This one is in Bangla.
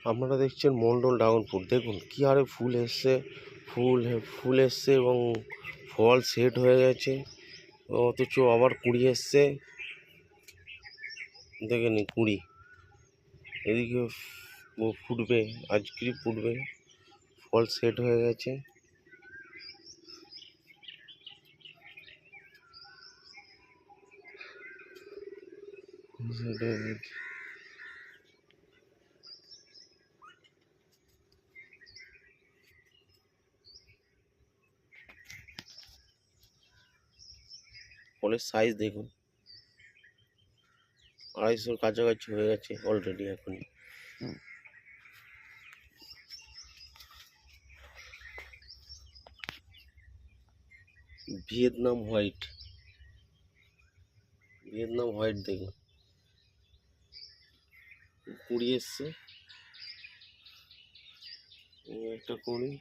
আপনারা দেখছেন মন্ডল ড্রাগন ফ্রুট। দেখুন কি হারে ফুল এসছে, ফুল এসছে এবং ফল সেট হয়ে গেছে, অথচ আবার কুড়ি এসছে। দেখে নিন কুড়ি, এদিকে ফুটবে, আজকেরই ফুটবে, ফল সেট হয়ে গেছে। ফলের সাইজ দেখুন, 250-র কাছাকাছি হয়ে গেছে অলরেডি এখন। ভিয়েতনাম হোয়াইট দেখুন, কুড়ি এসছে, একটা কুড়ি।